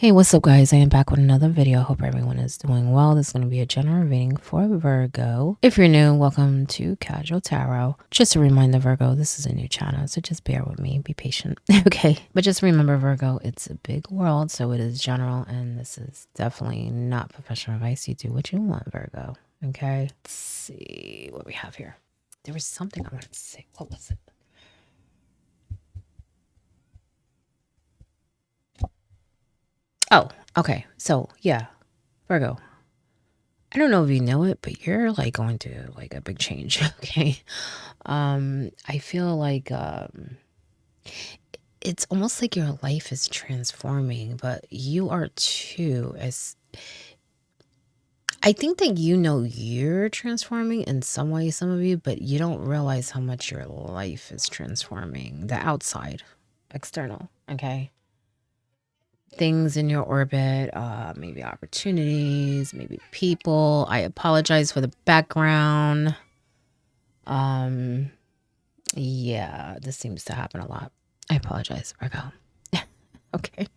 Hey, what's up, guys? I am back with another video. I hope everyone is doing well. This is going to be a general reading for Virgo. If you're new, welcome to Casual Tarot. Just a reminder, Virgo, this is a new channel, so just bear with me. Be patient. Okay. But just remember, Virgo, it's a big world, so it is general, and this is definitely not professional advice. You do what you want, Virgo. Okay. Let's see what we have here. There was something I wanted to say. What was it? Oh, okay. So, yeah, Virgo. I don't know if you know it, but you're like going through like a big change, okay? I feel like it's almost like your life is transforming, but you are too. As I think that you know you're transforming in some way, some of you, but you don't realize how much your life is transforming. The outside, external, okay? Things in your orbit, maybe opportunities, maybe people. I apologize for the background. Um, yeah, this seems to happen a lot. I apologize, Virgo. Okay.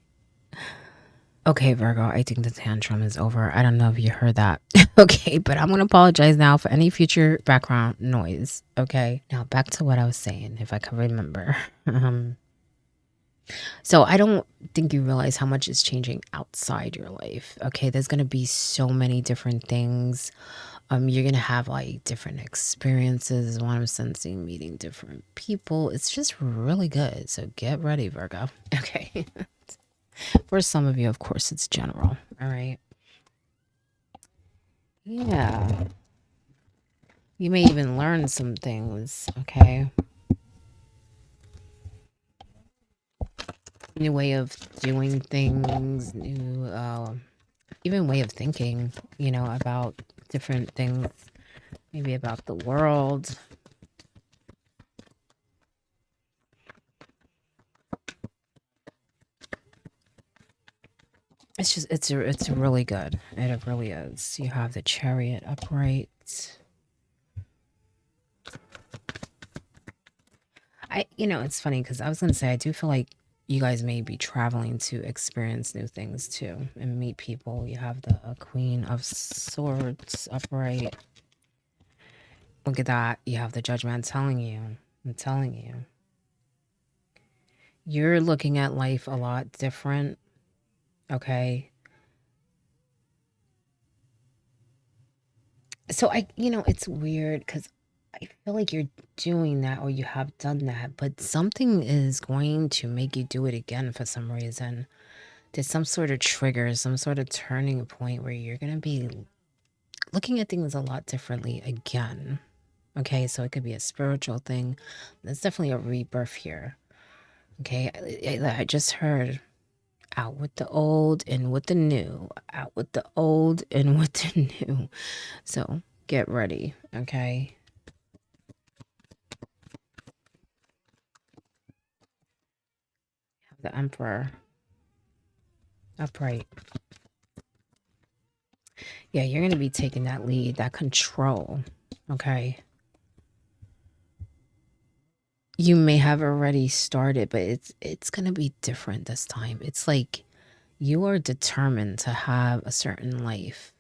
Okay, Virgo, I think the tantrum is over. I don't know if you heard that. Okay, but I'm going to apologize now for any future background noise. Okay. Now back to what I was saying, if I can remember. So I don't think you realize how much is changing outside your life. Okay, there's going to be so many different things. You're gonna have like different experiences is what I'm sensing, meeting different people. It's just really good. So get ready, Virgo. Okay. For some of you, of course, it's general. All right. Yeah. You may even learn some things. Okay. New way of doing things, new even way of thinking, about different things, maybe about the world. It's really good. It really is. You have the Chariot upright. It's funny because I was gonna say I do feel like you guys may be traveling to experience new things too and meet people. You have the Queen of Swords upright. Look at that. You have the Judgment telling you. I'm telling you. You're looking at life a lot different. Okay. So it's weird because I feel like you're doing that or you have done that, but something is going to make you do it again for some reason. There's some sort of trigger, some sort of turning point where you're going to be looking at things a lot differently again. Okay, so it could be a spiritual thing. There's definitely a rebirth here. Okay, I just heard out with the old and with the new, out with the old and with the new. So get ready, okay? Have the Emperor upright. Yeah, you're going to be taking that lead, that control, okay? You may have already started, but it's going to be different this time. It's like you are determined to have a certain life.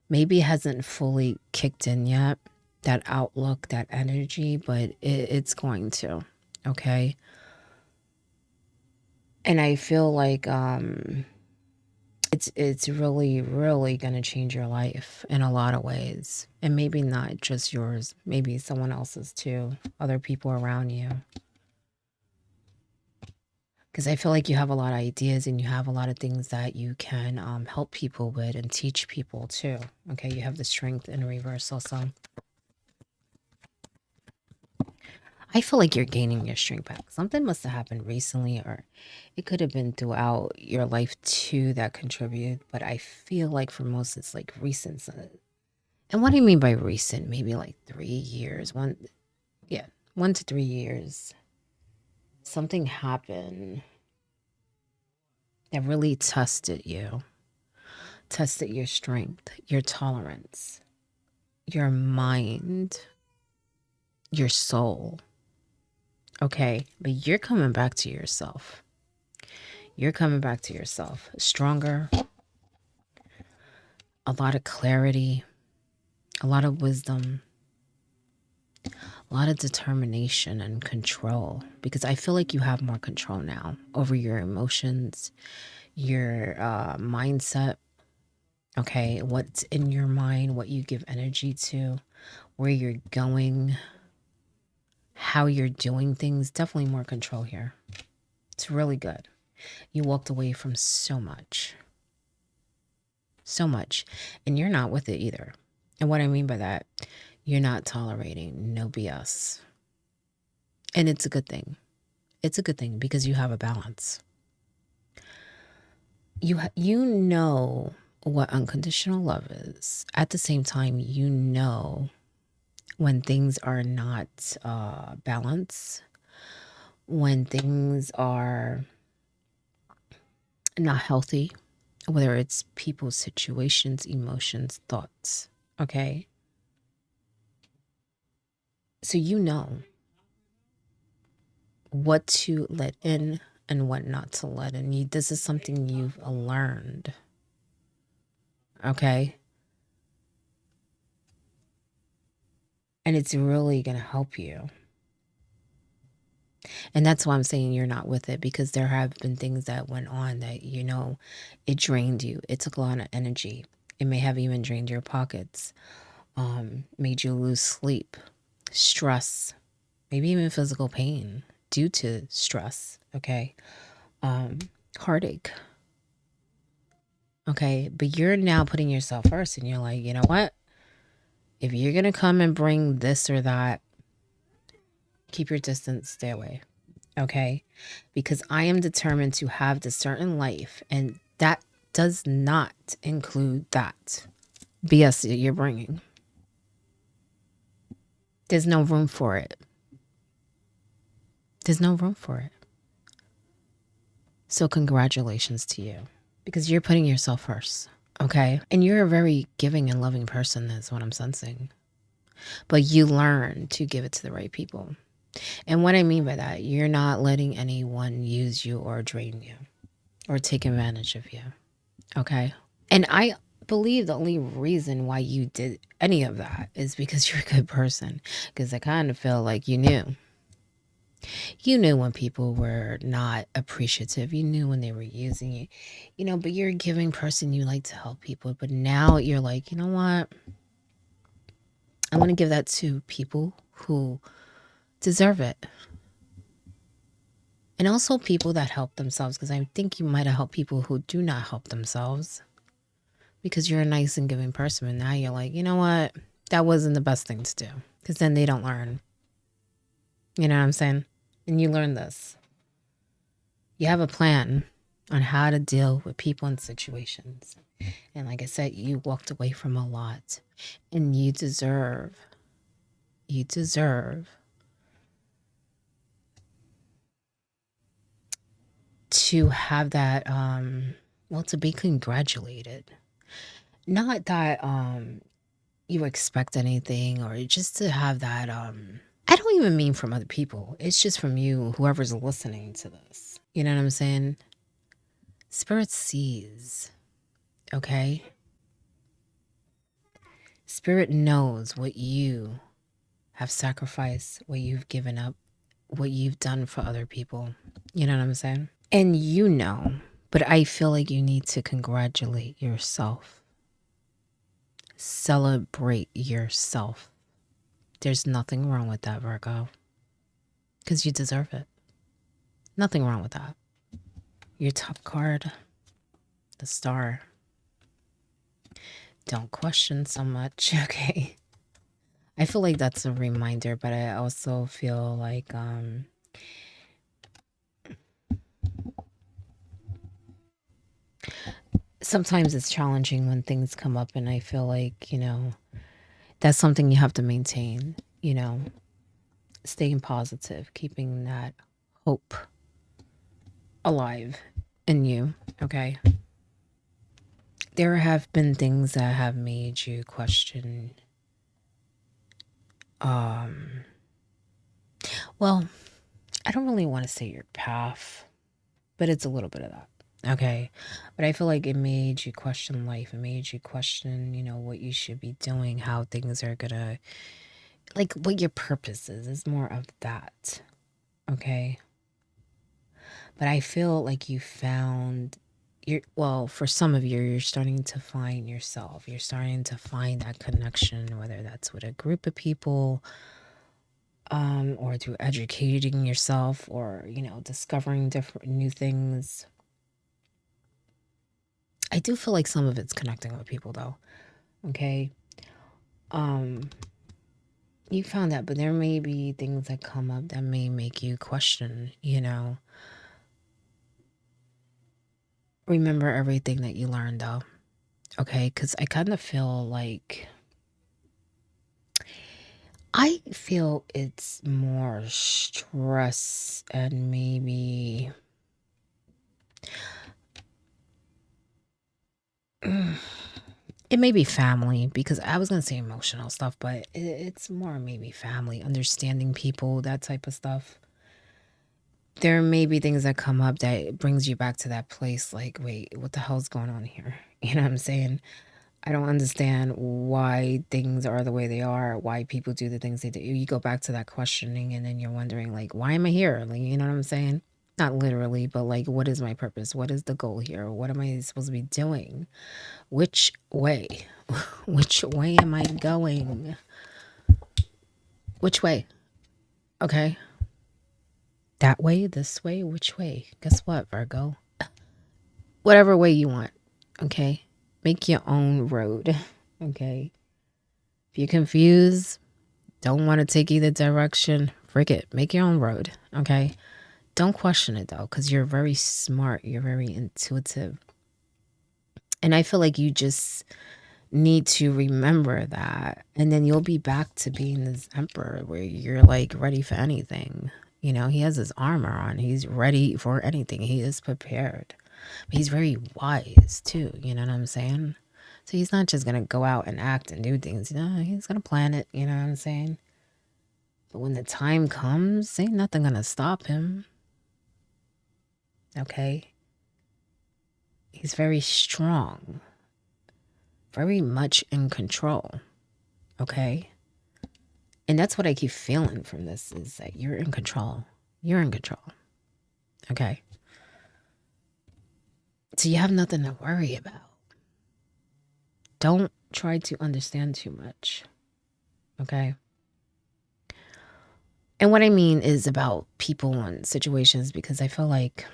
Maybe it hasn't fully kicked in yet, that outlook, that energy, but it's going to, okay? And I feel like it's really, really going to change your life in a lot of ways. And maybe not just yours, maybe someone else's too, other people around you. Because I feel like you have a lot of ideas and you have a lot of things that you can help people with and teach people too. Okay, you have the strength in reversal. So I feel like you're gaining your strength back. Something must have happened recently, or it could have been throughout your life too that contributed. But I feel like for most, it's like recent. And what do you mean by recent? Maybe like 3 years. Yeah, 1 to 3 years. Something happened that really tested your strength, your tolerance, your mind, your soul. Okay, but you're coming back to yourself. You're coming back to yourself stronger, a lot of clarity, a lot of wisdom, a lot of determination and control, because I feel like you have more control now over your emotions, your mindset, okay? What's in your mind, what you give energy to, where you're going, how you're doing things. Definitely more control here. It's really good. You walked away from so much. So much. And you're not with it either. And what I mean by that, you're not tolerating no BS. And it's a good thing. It's a good thing because you have a balance. You know what unconditional love is. At the same time, you know when things are not balanced, when things are not healthy, whether it's people, situations, emotions, thoughts. Okay. So you know what to let in and what not to let in. This is something you've learned. Okay. And it's really going to help you. And that's why I'm saying you're not with it, because there have been things that went on that, it drained you. It took a lot of energy. It may have even drained your pockets, made you lose sleep, stress, maybe even physical pain due to stress. Okay. Heartache. Okay. But you're now putting yourself first and you're like, you know what? If you're going to come and bring this or that, keep your distance, stay away. Okay. Because I am determined to have this certain life, and that does not include that BS that you're bringing. There's no room for it. There's no room for it. So, congratulations to you, because you're putting yourself first. Okay. And you're a very giving and loving person, is what I'm sensing. But you learn to give it to the right people. And what I mean by that, you're not letting anyone use you or drain you or take advantage of you. Okay. And I believe the only reason why you did any of that is because you're a good person. Because I kind of feel like you knew. You knew when people were not appreciative. You knew when they were using you. But you're a giving person. You like to help people. But now you're like, you know what? I'm going to give that to people who deserve it. And also people that help themselves. Because I think you might have helped people who do not help themselves. Because you're a nice and giving person. And now you're like, you know what? That wasn't the best thing to do. Because then they don't learn. You know what I'm saying? And you learn this. You have a plan on how to deal with people and situations. And like I said, you walked away from a lot. And you deserve to have that, to be congratulated. Not that you expect anything, or just to have that, I don't even mean from other people. It's just from you, whoever's listening to this. You know what I'm saying? Spirit sees, okay? Spirit knows what you have sacrificed, what you've given up, what you've done for other people. You know what I'm saying? And but I feel like you need to congratulate yourself. Celebrate yourself. There's nothing wrong with that, Virgo. Because you deserve it. Nothing wrong with that. Your top card, the Star. Don't question so much, okay? I feel like that's a reminder, but I also feel like sometimes it's challenging when things come up, and I feel like, that's something you have to maintain, staying positive, keeping that hope alive in you, okay? There have been things that have made you question, well, I don't really want to say your path, but it's a little bit of that. Okay. But I feel like it made you question life. It made you question, what you should be doing, how things are gonna, like, what your purpose is. It's more of that. Okay. But I feel like you found well, for some of you, you're starting to find yourself. You're starting to find that connection, whether that's with a group of people, or through educating yourself, or, discovering different new things. I do feel like some of it's connecting with people though. Okay. Um, you found that, but there may be things that come up that may make you question, remember everything that you learned though. Okay. Cause I feel it's more stress and maybe it may be family, because I was going to say emotional stuff, but it's more maybe family, understanding people, that type of stuff. There may be things that come up that brings you back to that place like, wait, what the hell's going on here? You know what I'm saying? I don't understand why things are the way they are, why people do the things they do. You go back to that questioning and then you're wondering, like, why am I here? Like, you know what I'm saying? Not literally, but like, what is my purpose? What is the goal here? What am I supposed to be doing? Which way? Which way am I going? Which way? Okay. That way? This way? Which way? Guess what, Virgo? Whatever way you want. Okay. Make your own road. Okay. If you're confused, don't want to take either direction, frick it. Make your own road. Okay. Don't question it though, because you're very smart. You're very intuitive. And I feel like you just need to remember that. And then you'll be back to being this emperor where you're like ready for anything. He has his armor on. He's ready for anything. He is prepared. But he's very wise too. You know what I'm saying? So he's not just going to go out and act and do things. He's going to plan it. You know what I'm saying? But when the time comes, ain't nothing going to stop him. Okay? He's very strong. Very much in control. Okay? And that's what I keep feeling from this, is that you're in control. You're in control. Okay? So you have nothing to worry about. Don't try to understand too much. Okay? And what I mean is about people and situations, because I feel like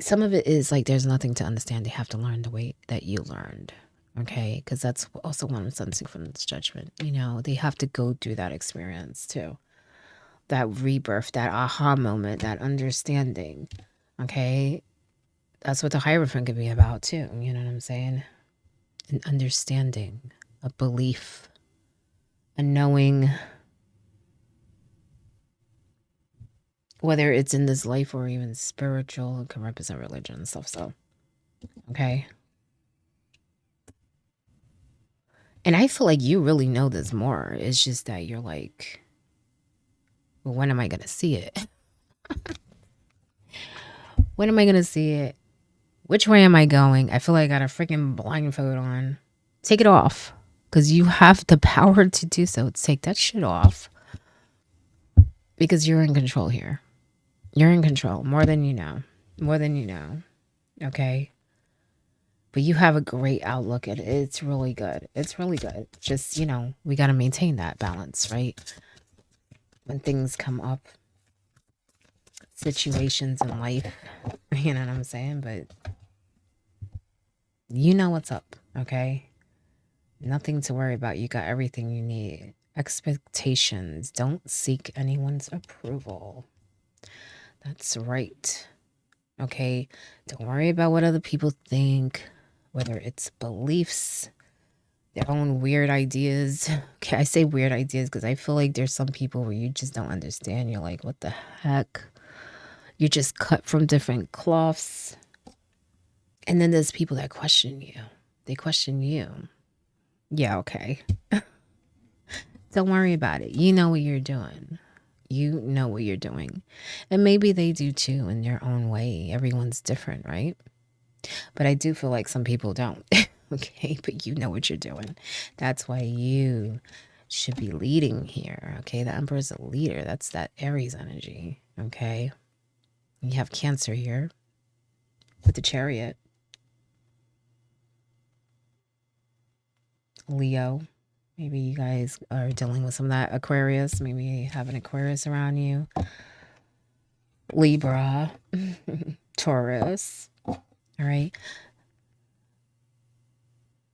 some of it is like there's nothing to understand. They have to learn the way that you learned. Okay? Because that's also what I'm sensing from this judgment. They have to go through that experience too. That rebirth, that aha moment, that understanding. Okay? That's what the Hierophant could be about too. You know what I'm saying? An understanding, a belief, a knowing, whether it's in this life or even spiritual. It can represent religion and stuff. So, okay. And I feel like you really know this more. It's just that you're like, well, when am I going to see it? When am I going to see it? Which way am I going? I feel like I got a freaking blindfold on. Take it off. Because you have the power to do so. Take that shit off. Because you're in control here. You're in control. More than you know. More than you know. Okay? But you have a great outlook and it's really good. It's really good. Just, we got to maintain that balance, right? When things come up, situations in life, you know what I'm saying? But you know what's up, okay? Nothing to worry about. You got everything you need. Expectations. Don't seek anyone's approval. That's right. Okay? Don't worry about what other people think, whether it's beliefs, their own weird ideas. Okay, I say weird ideas because I feel like there's some people where you just don't understand. You're like, what the heck? You're just cut from different cloths. And then there's people that question you. They question you. Yeah, okay. Don't worry about it. You know what you're doing. You know what you're doing. And maybe they do too in their own way. Everyone's different, right? But I do feel like some people don't. Okay, but you know what you're doing. That's why you should be leading here. Okay, the Emperor's a leader. That's that Aries energy. Okay, you have Cancer here with the Chariot. Leo. Maybe you guys are dealing with some of that Aquarius. Maybe you have an Aquarius around you. Libra. Taurus. All right.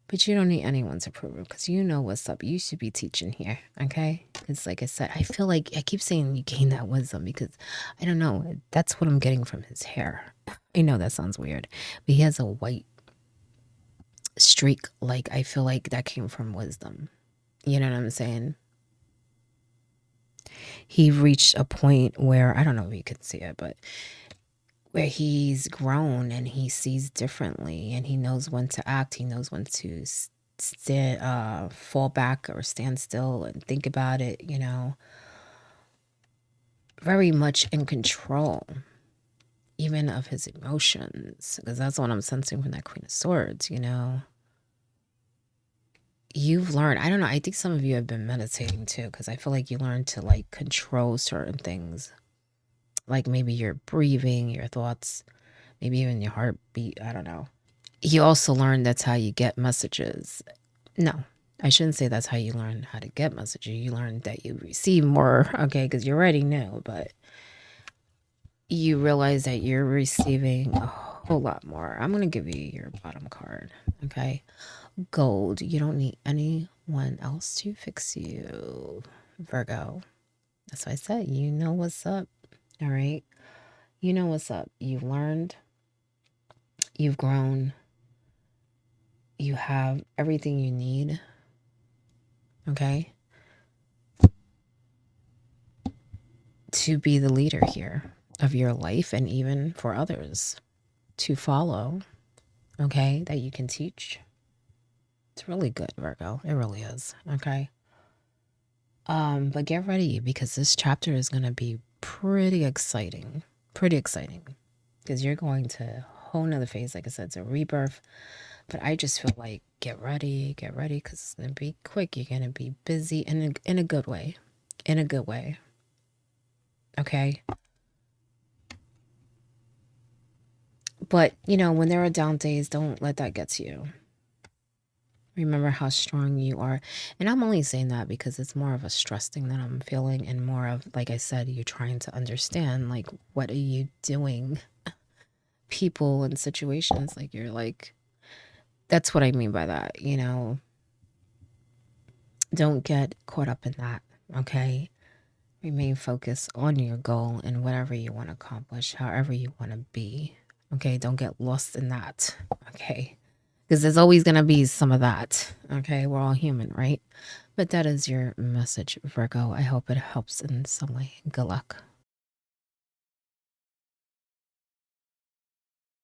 But you don't need anyone's approval because you know what's up. You should be teaching here, okay? Because, like I said, I feel like I keep saying you gain that wisdom because I don't know. That's what I'm getting from his hair. I know that sounds weird, but he has a white streak. Like, I feel like that came from wisdom. You know what I'm saying? He reached a point where I don't know if you could see it, but where he's grown and he sees differently and he knows when to act. He knows when to fall back or stand still and think about it, you know, very much in control, even of his emotions, because that's what I'm sensing from that Queen of Swords, you know. You've learned, I don't know, I think some of you have been meditating too, because I feel like you learned to like control certain things, like maybe your breathing, your thoughts, maybe even your heartbeat. I don't know. You also learn that's how you get messages. No, I shouldn't say that's how you learn how to get messages. You learn that you receive more, okay, because you already know, but you realize that you're receiving a whole lot more. I'm going to give you your bottom card, okay? Gold. You don't need anyone else to fix you, Virgo. That's what I said. You know what's up, all right? You know what's up. You've learned, you've grown, you have everything you need, okay, to be the leader here of your life and even for others to follow, okay, that you can teach. It's really good, Virgo. It really is, okay? But get ready because this chapter is going to be pretty exciting. Pretty exciting. Because you're going to a whole nother phase. Like I said, it's a rebirth. But I just feel like get ready, because it's going to be quick. You're going to be busy in a good way. In a good way. Okay? But, you know, when there are down days, don't let that get to you. Remember how strong you are. And I'm only saying that because it's more of a stress thing that I'm feeling, and more of, like I said, you trying to understand, like, what are you doing? People and situations, like, you're like, that's what I mean by that, you know? Don't get caught up in that, okay? Remain focused on your goal and whatever you want to accomplish, however you want to be, okay? Don't get lost in that, okay? Because there's always going to be some of that, okay? We're all human, right? But that is your message, Virgo. I hope it helps in some way. Good luck.